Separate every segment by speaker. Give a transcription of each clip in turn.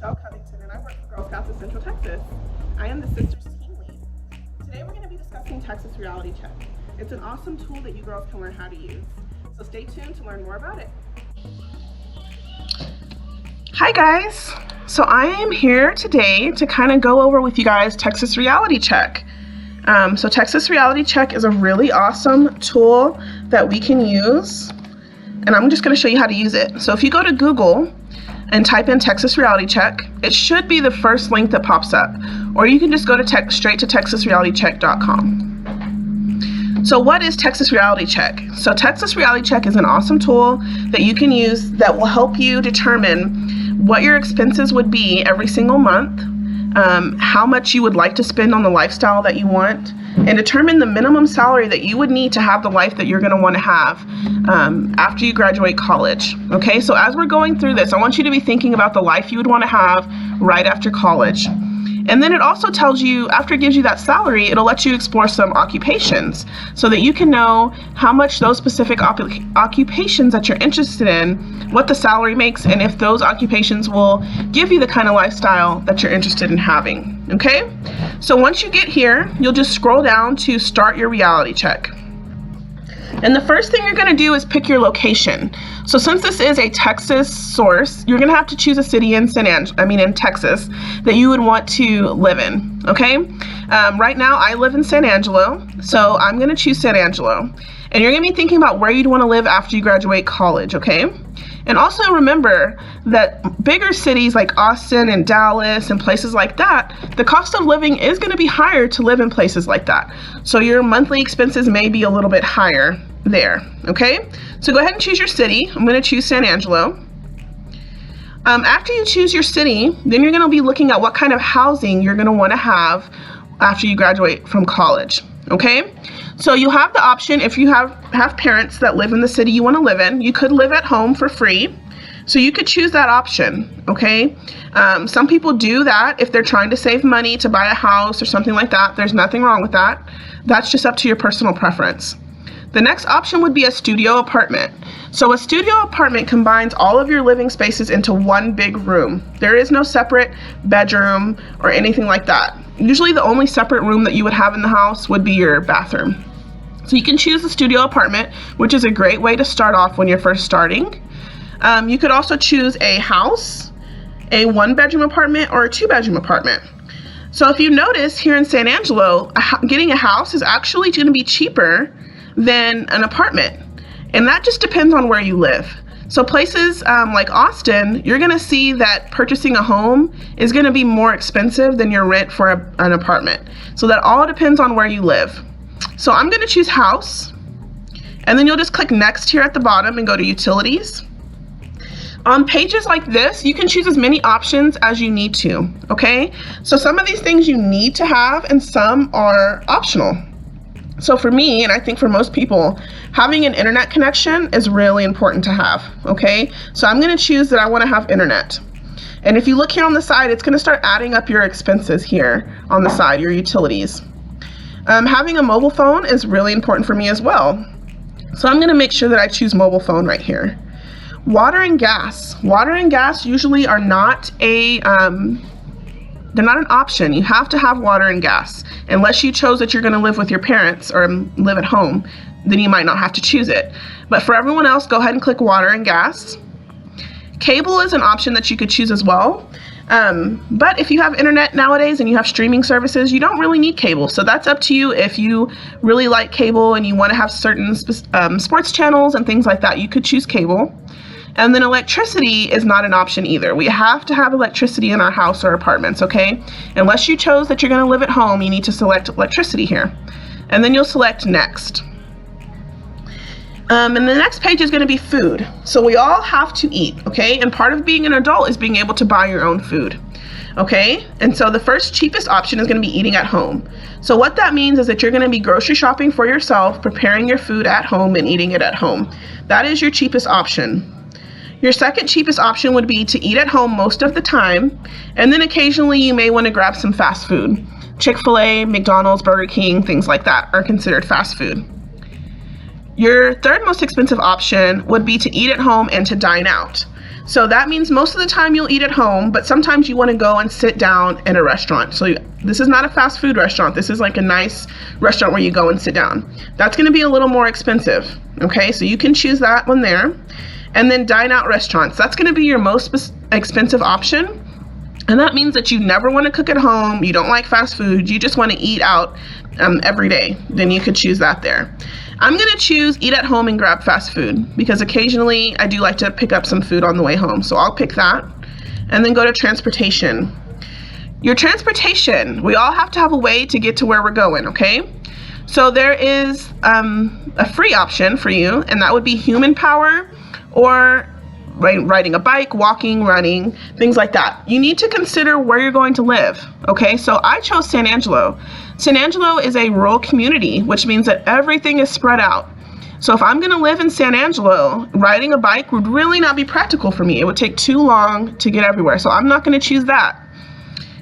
Speaker 1: Michelle Covington, and I work for Girl Scouts of Central Texas. I am the Sisters Team Lead. Today we're going to be discussing Texas Reality Check. It's an awesome tool that you girls can learn how to use. So stay tuned to learn more about it. Hi guys! So I am here today to kind of go over with you guys Texas Reality Check. So Texas Reality Check is a really awesome tool that we can use, and I'm just going to show you how to use it. So if you go to Google and type in Texas Reality Check, it should be the first link that pops up, or you can just go to straight to texasrealitycheck.com. So what is Texas Reality Check? So Texas Reality Check is an awesome tool that you can use that will help you determine what your expenses would be every single month, how much you would like to spend on the lifestyle that you want, and determine the minimum salary that you would need to have the life that you're going to want to have after you graduate college. Okay, so as we're going through this, I want you to be thinking about the life you would want to have right after college. And then it also tells you, after it gives you that salary, it'll let you explore some occupations so that you can know how much those specific occupations that you're interested in, what the salary makes, and if those occupations will give you the kind of lifestyle that you're interested in having. Okay? So once you get here, you'll just scroll down to start your reality check. And the first thing you're going to do is pick your location. So since this is a Texas source, you're going to have to choose a city in Texas that you would want to live in. Okay. Right now I live in San Angelo, so I'm going to choose San Angelo. And you're going to be thinking about where you'd want to live after you graduate college. Okay. And also remember that bigger cities like Austin and Dallas and places like that, the cost of living is going to be higher to live in places like that. So your monthly expenses may be a little bit higher there. Okay, so go ahead and choose your city. I'm going to choose San Angelo. After you choose your city, then you're going to be looking at what kind of housing you're going to want to have after you graduate from college. Okay, so you have the option, if you have parents that live in the city you want to live in, you could live at home for free. So you could choose that option. Okay, some people do that if they're trying to save money to buy a house or something like that. There's nothing wrong with that. That's just up to your personal preference. The next option would be a studio apartment. So a studio apartment combines all of your living spaces into one big room. There is no separate bedroom or anything like that. Usually the only separate room that you would have in the house would be your bathroom. So you can choose the studio apartment, which is a great way to start off when you're first starting. You could also choose a house, a one-bedroom apartment, or a two-bedroom apartment. So if you notice here in San Angelo, getting a house is actually going to be cheaper than an apartment. And that just depends on where you live. So places like Austin, you're going to see that purchasing a home is going to be more expensive than your rent for an apartment. So that all depends on where you live. So I'm going to choose house, and then you'll just click next here at the bottom and go to utilities. On pages like this, you can choose as many options as you need to. Okay, so some of these things you need to have and some are optional. So for me, and I think for most people, having an internet connection is really important to have. Okay, so I'm going to choose that I want to have internet. And if you look here on the side, it's going to start adding up your expenses here on the side, your utilities. Having a mobile phone is really important for me as well. So I'm going to make sure that I choose mobile phone right here. Water and gas. Water and gas usually are not they're not an option. You have to have water and gas. Unless you chose that you're going to live with your parents or live at home, then you might not have to choose it. But for everyone else, go ahead and click water and gas. Cable is an option that you could choose as well. But if you have internet nowadays and you have streaming services, you don't really need cable. So that's up to you. If you really like cable and you want to have certain sports channels and things like that, you could choose cable. And then electricity is not an option either. We have to have electricity in our house or apartments, okay? Unless you chose that you're going to live at home, you need to select electricity here. And then you'll select next. And the next page is going to be food. So we all have to eat, okay? And part of being an adult is being able to buy your own food, okay? And so the first cheapest option is going to be eating at home. So what that means is that you're going to be grocery shopping for yourself, preparing your food at home and eating it at home. That is your cheapest option. Your second cheapest option would be to eat at home most of the time, and then occasionally you may want to grab some fast food. Chick-fil-A, McDonald's, Burger King, things like that are considered fast food. Your third most expensive option would be to eat at home and to dine out. So that means most of the time you'll eat at home, but sometimes you want to go and sit down in a restaurant. So this is not a fast food restaurant. This is like a nice restaurant where you go and sit down. That's going to be a little more expensive. Okay, so you can choose that one there. And then dine out restaurants. That's going to be your most expensive option. And that means that you never want to cook at home. You don't like fast food. You just want to eat out every day. Then you could choose that there. I'm going to choose eat at home and grab fast food because occasionally I do like to pick up some food on the way home. So I'll pick that and then go to transportation. Your transportation, we all have to have a way to get to where we're going, okay? So there is a free option for you, and that would be human power or riding a bike, walking, running, things like that. You need to consider where you're going to live, okay? So I chose San Angelo. San Angelo is a rural community, which means that everything is spread out. So if I'm going to live in San Angelo, riding a bike would really not be practical for me. It would take too long to get everywhere, so I'm not going to choose that.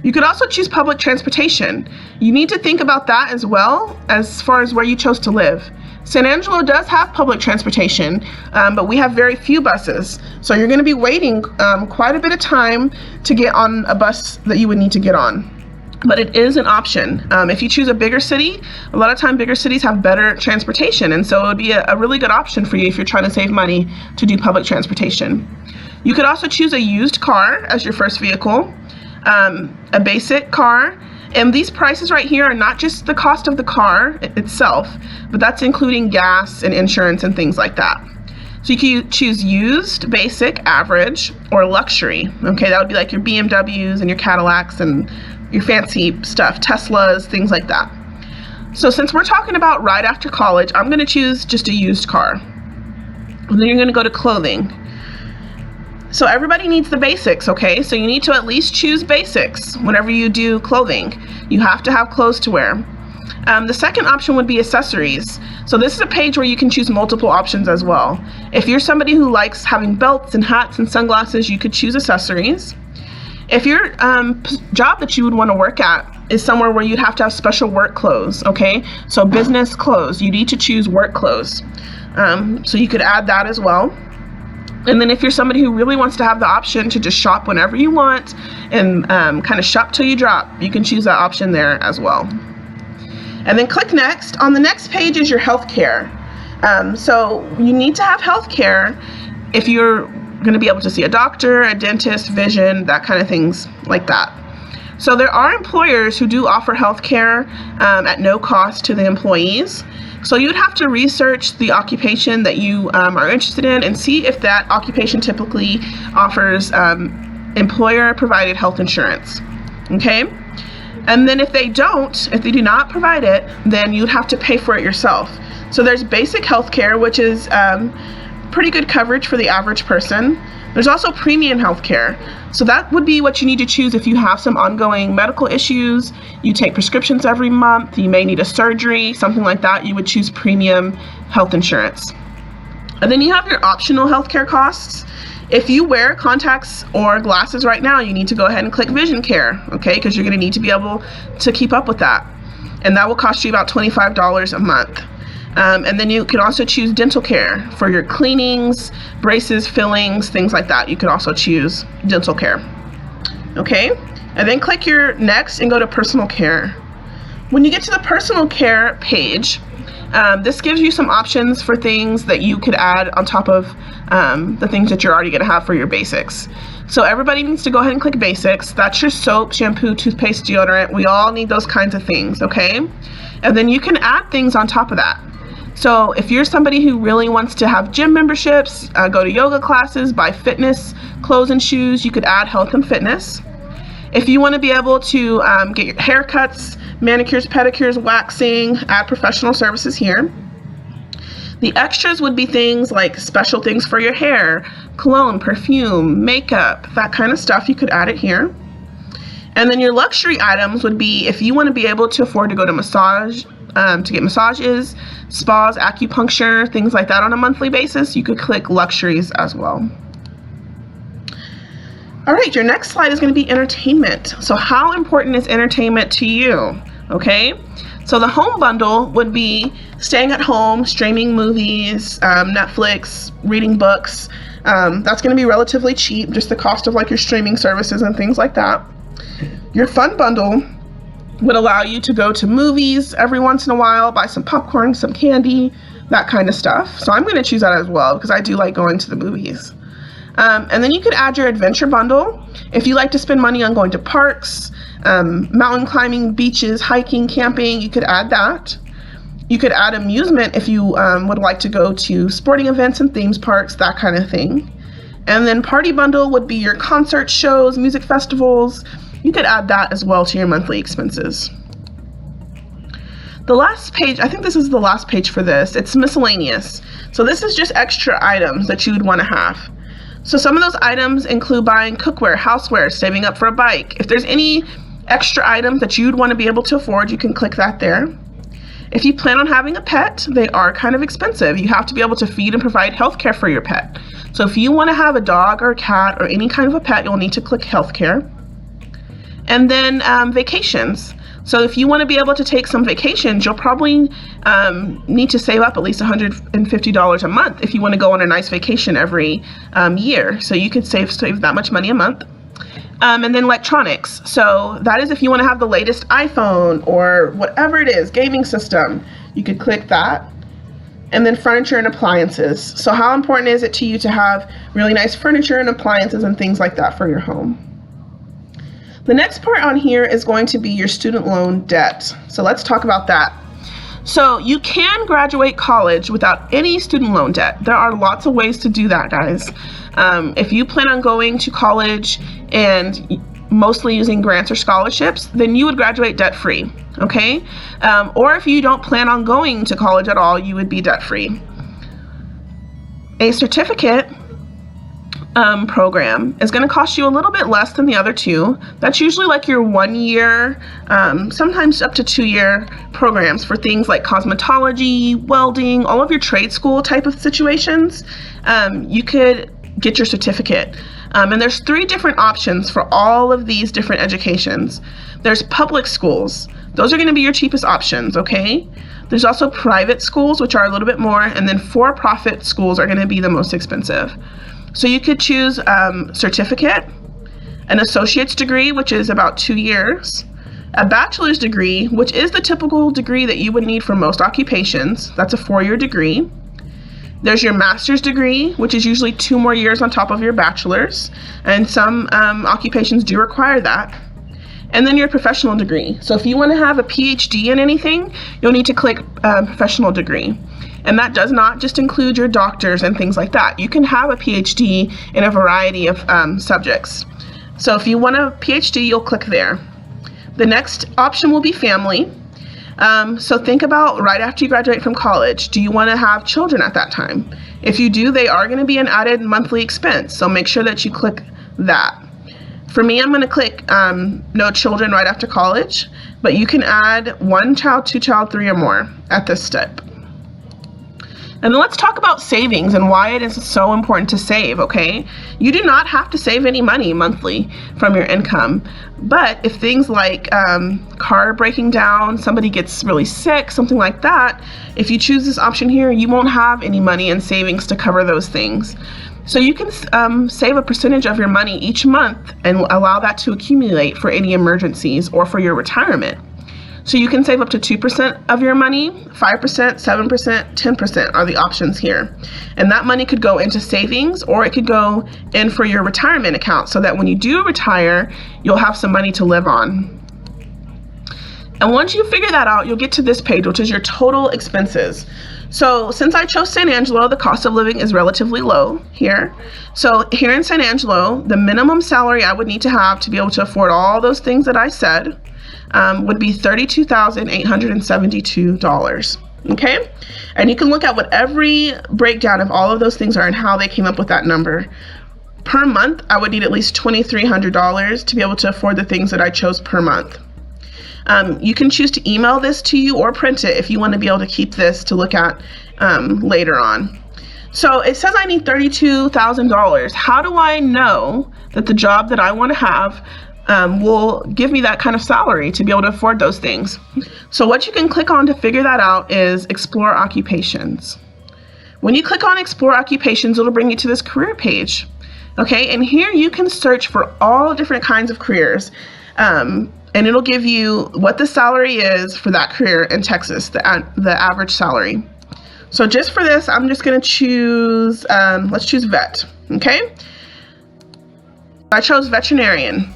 Speaker 1: You could also choose public transportation. You need to think about that as well as far as where you chose to live. San Angelo does have public transportation, but we have very few buses. So you're going to be waiting quite a bit of time to get on a bus that you would need to get on. But it is an option. If you choose a bigger city, a lot of time bigger cities have better transportation. And so it would be a really good option for you if you're trying to save money to do public transportation. You could also choose a used car as your first vehicle, a basic car. And these prices right here are not just the cost of the car itself, but that's including gas and insurance and things like that. So you can choose used, basic, average, or luxury. Okay, that would be like your BMWs and your Cadillacs and your fancy stuff, Teslas, things like that. So since we're talking about right after college, I'm going to choose just a used car. And then you're going to go to clothing. So everybody needs the basics, okay? So you need to at least choose basics whenever you do clothing. You have to have clothes to wear. The second option would be accessories. So this is a page where you can choose multiple options as well. If you're somebody who likes having belts and hats and sunglasses, you could choose accessories. If your job that you would want to work at is somewhere where you'd have to have special work clothes, okay? So business clothes, you need to choose work clothes. So you could add that as well. And then if you're somebody who really wants to have the option to just shop whenever you want and kind of shop till you drop, you can choose that option there as well. And then click next. On the next page is your healthcare. So you need to have healthcare if you're going to be able to see a doctor, a dentist, vision, that kind of things like that. So there are employers who do offer healthcare at no cost to the employees. So you'd have to research the occupation that you are interested in and see if that occupation typically offers employer-provided health insurance, okay? And then if they do not provide it, then you'd have to pay for it yourself. So there's basic health care, which is pretty good coverage for the average person. There's also premium health care. So that would be what you need to choose if you have some ongoing medical issues, you take prescriptions every month, you may need a surgery, something like that, you would choose premium health insurance. And then you have your optional healthcare costs. If you wear contacts or glasses right now, you need to go ahead and click vision care, okay? Because you're going to need to be able to keep up with that. And that will cost you about $25 a month. And then you can also choose dental care for your cleanings, braces, fillings, things like that. You can also choose dental care. Okay, and then click your next and go to personal care. When you get to the personal care page, this gives you some options for things that you could add on top of the things that you're already going to have for your basics. So everybody needs to go ahead and click basics. That's your soap, shampoo, toothpaste, deodorant. We all need those kinds of things, okay? And then you can add things on top of that. So if you're somebody who really wants to have gym memberships, go to yoga classes, buy fitness clothes and shoes, you could add health and fitness. If you want to be able to get your haircuts, manicures, pedicures, waxing, add professional services here. The extras would be things like special things for your hair, cologne, perfume, makeup, that kind of stuff. You could add it here. And then your luxury items would be if you want to be able to afford to go to to get massages, spas, acupuncture, things like that on a monthly basis, you could click luxuries as well. All right, your next slide is going to be entertainment. So how important is entertainment to you? Okay, so the home bundle would be staying at home, streaming movies, Netflix, reading books, That's going to be relatively cheap, just the cost of like your streaming services and things like that. Your fun bundle would allow you to go to movies every once in a while, buy some popcorn, some candy, that kind of stuff. So I'm going to choose that as well because I do like going to the movies. And then you could add your adventure bundle. If you like to spend money on going to parks, mountain climbing, beaches, hiking, camping, you could add that. You could add amusement if you would like to go to sporting events and themes parks, that kind of thing. And then party bundle would be your concert shows, music festivals. You could add that as well to your monthly expenses. The last page, I think this is the last page for this. It's miscellaneous. So this is just extra items that you would want to have. So some of those items include buying cookware, houseware, saving up for a bike. If there's any extra items that you'd want to be able to afford, you can click that there. If you plan on having a pet, they are kind of expensive. You have to be able to feed and provide healthcare for your pet. So if you want to have a dog or a cat or any kind of a pet, you'll need to click healthcare. And then vacations. So if you want to be able to take some vacations, you'll probably need to save up at least $150 a month if you want to go on a nice vacation every year. So you could save that much money a month. And then electronics. So that is if you want to have the latest iPhone or whatever it is, gaming system, you could click that. And then furniture and appliances. So how important is it to you to have really nice furniture and appliances and things like that for your home? The next part on here is going to be your student loan debt. So let's talk about that. So you can graduate college without any student loan debt. There are lots of ways to do that, guys. If you plan on going to college and mostly using grants or scholarships, then you would graduate debt-free, okay? Or if you don't plan on going to college at all, you would be debt-free. A certificate program is going to cost you a little bit less than the other two. That's usually like your 1 year, sometimes up to 2 year programs for things like cosmetology, welding, all of your trade school type of situations. You could get your certificate. And there's 3 different options for all of these different educations. There's public schools. Those are going to be your cheapest options, okay? There's also private schools, which are a little bit more, and then for-profit schools are going to be the most expensive. So you could choose certificate, an associate's degree, which is about 2 years, a bachelor's degree, which is the typical degree that you would need for most occupations. That's a 4-year degree. There's your master's degree, which is usually 2 more years on top of your bachelor's, and some occupations do require that. And then your professional degree. So if you want to have a PhD in anything, you'll need to click professional degree. And that does not just include your doctors and things like that. You can have a PhD in a variety of subjects. So if you want a PhD, you'll click there. The next option will be family. So think about right after you graduate from college, do you want to have children at that time? If you do, they are going to be an added monthly expense. So make sure that you click that. For me, I'm going to click no children right after college, but you can add 1 child, 2 child, 3 or more at this step. And then let's talk about savings and why it is so important to save, okay? You do not have to save any money monthly from your income. But if things like car breaking down, somebody gets really sick, something like that, if you choose this option here, you won't have any money in savings to cover those things. So you can save a percentage of your money each month and allow that to accumulate for any emergencies or for your retirement. So you can save up to 2% of your money, 5%, 7%, 10% are the options here. And that money could go into savings or it could go in for your retirement account so that when you do retire, you'll have some money to live on. And once you figure that out, you'll get to this page, which is your total expenses. So since I chose San Angelo, the cost of living is relatively low here. So here in San Angelo, the minimum salary I would need to have to be able to afford all those things that I said would be $32,872. Okay? And you can look at what every breakdown of all of those things are and how they came up with that number. Per month, I would need at least $2,300 to be able to afford the things that I chose per month. You can choose to email this to you or print it if you want to be able to keep this to look at later on. So it says I need $32,000. How do I know that the job that I want to have will give me that kind of salary to be able to afford those things? So what you can click on to figure that out is Explore Occupations. When you click on Explore Occupations, it'll bring you to this career page. Okay, and here you can search for all different kinds of careers. And it'll give you what the salary is for that career in Texas, the average salary. So just for this, I'm just going to choose, let's choose vet, okay? I chose veterinarian.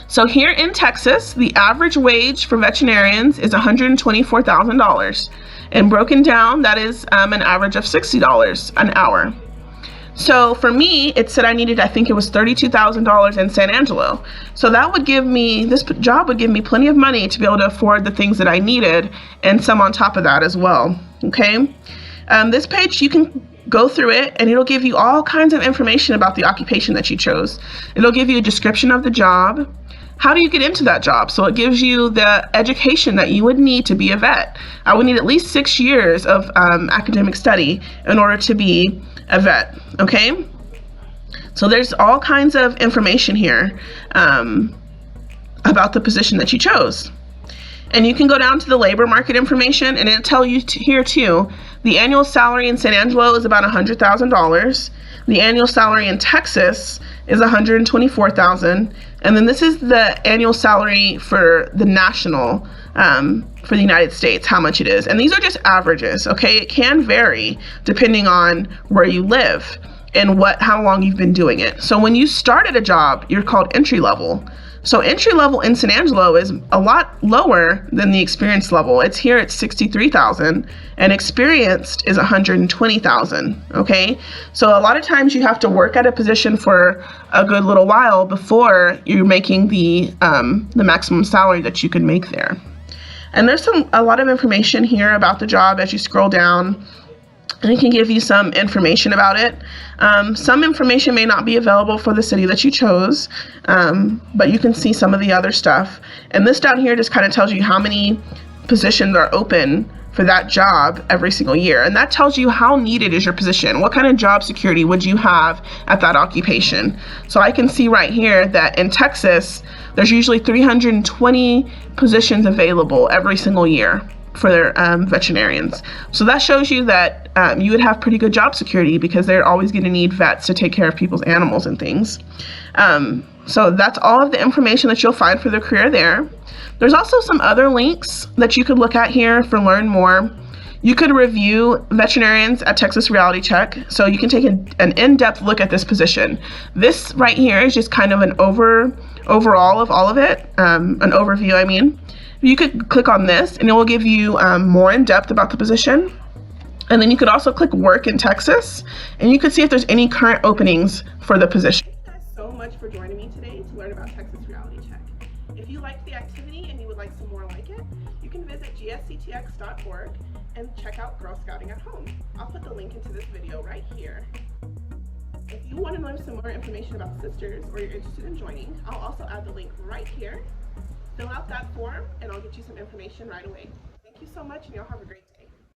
Speaker 1: So here in Texas, the average wage for veterinarians is $124,000. And broken down, that is an average of $60 an hour. So for me, it said I needed, I think it was $32,000 in San Angelo. So that would give me, this job would give me plenty of money to be able to afford the things that I needed and some on top of that as well, okay? This page, you can go through it and it'll give you all kinds of information about the occupation that you chose. It'll give you a description of the job. How do you get into that job? So it gives you the education that you would need to be a vet. I would need at least 6 years of academic study in order to be a vet, okay? So there's all kinds of information here about the position that you chose. And you can go down to the labor market information and it'll tell you here too, the annual salary in San Angelo is about $100,000. The annual salary in Texas is $124,000. And then this is the annual salary for the national, for the United States, how much it is. And these are just averages, okay? It can vary depending on where you live and how long you've been doing it. So when you start at a job, you're called entry level. So entry level in San Angelo is a lot lower than the experienced level. It's here at $63,000 and experienced is $120,000, okay? So a lot of times you have to work at a position for a good little while before you're making the maximum salary that you can make there. And there's a lot of information here about the job as you scroll down. And it can give you some information about it. Some information may not be available for the city that you chose, but you can see some of the other stuff. And this down here just kind of tells you how many positions are open for that job every single year. And that tells you how needed is your position. What kind of job security would you have at that occupation? So I can see right here that in Texas, there's usually 320 positions available every single year for their veterinarians. So that shows you that you would have pretty good job security because they're always going to need vets to take care of people's animals and things. So that's all of the information that you'll find for the career there. There's also some other links that you could look at here for learn more. You could review veterinarians at Texas Reality Check. So you can take an in-depth look at this position. This right here is just kind of an overall of all of it, an overview, I mean. You could click on this and it will give you more in depth about the position. And then you could also click work in Texas and you could see if there's any current openings for the position. Thank you guys so much for joining me today to learn about Texas Reality Check. If you liked the activity and you would like some more like it, you can visit gsctx.org and check out Girl Scouting at Home. I'll put the link into this video right here. If you want to know some more information about sisters or you're interested in joining, I'll also add the link right here. Fill out that form and I'll get you some information right away. Thank you so much and y'all have a great day.